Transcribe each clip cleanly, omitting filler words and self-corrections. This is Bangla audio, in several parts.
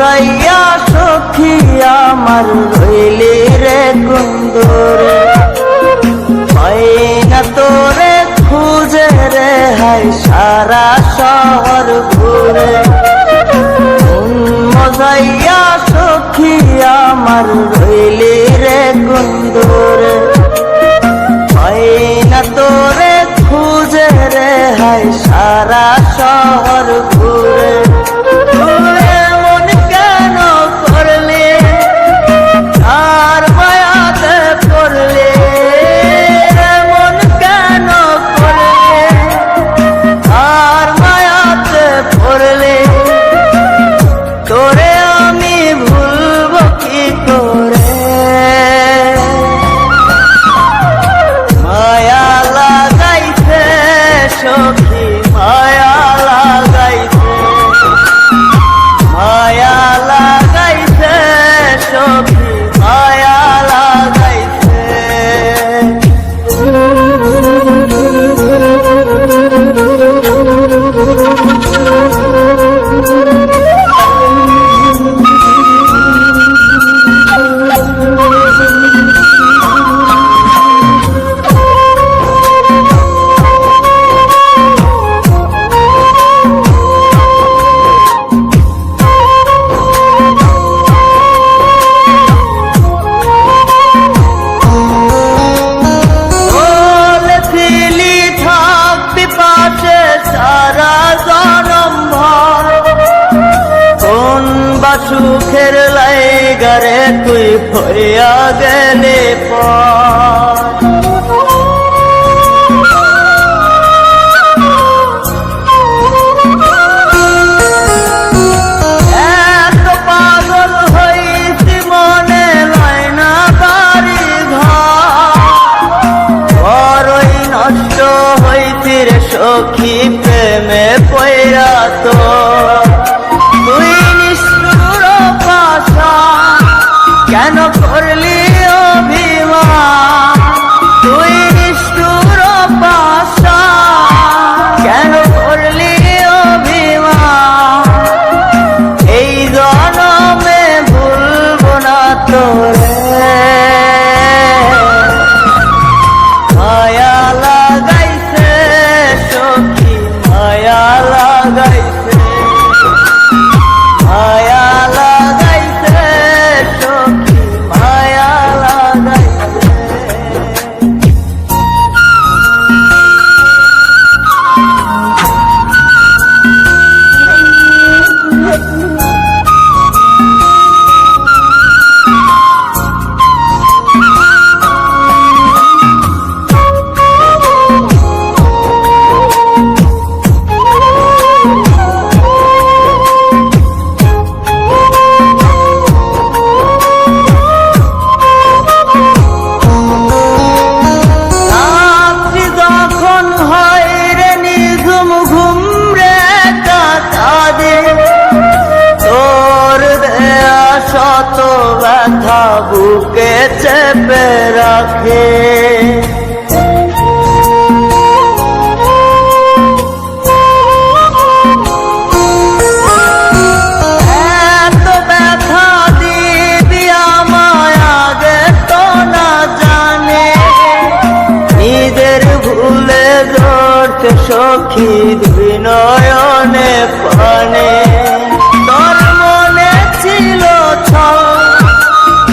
মজাইয়া সখী আমার রইলি রে কুন্দরে, হয় না তোরে খুঁজে রে হাই সারা শহর ঘুরে। মজাইয়া সখী আমার রইলি রে কুন্দরে, হয় না তোরে খুঁজে রে হাই সারা শহর ঘুরে। সখী মায়া লাগাইছে, মায়া লাগাইছে সখী মায়া লাগাইছে। সুখের লাইগারে তুই হইয়া গেলে এত পাগল হইছি মনে লয় না বাড়ি ঘর, বড়ই নষ্ট হইছি রে সখী প্রেমে পয়রা তো। তুই কেন করলি অভিমান, তুই নিষ্ঠুর পাষাণ কেন করলি অভিমান। এই জনমে ভুলবো না তোরে, মায়া লাগাইছে সখী মায়া লাগাইছে, মায়া লাগাইছে সখী মায়া লাগাইছে। শত ব্যথা বুকে চেপে রাখে, এত ব্যথা দিবি আমায় আগে তো না জানে। নিজের ভুলে ধরতে সখী দুই নয়নে পানে, তোর মনে ছিল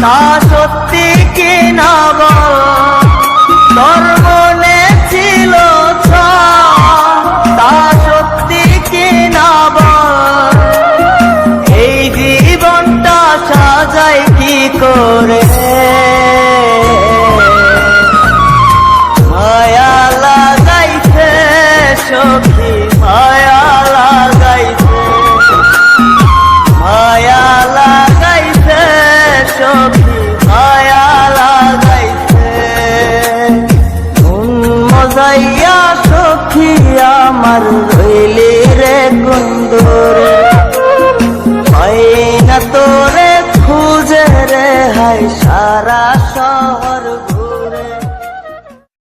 তা সত্যি কি না বল, তোর মনে ছিল তা সত্যি কি না বল। এই জীবনটা সাজাই কি করে, মায়া লাগাইছে সখী মায়া লাগাইছে, মায়া লাগাইছে সখী মায়া লাগাইছে। মজাইয়া সখী আমার রইলি রে কুন্দরে, হয় না তোরে খুঁজে রে হাই সারা শহর।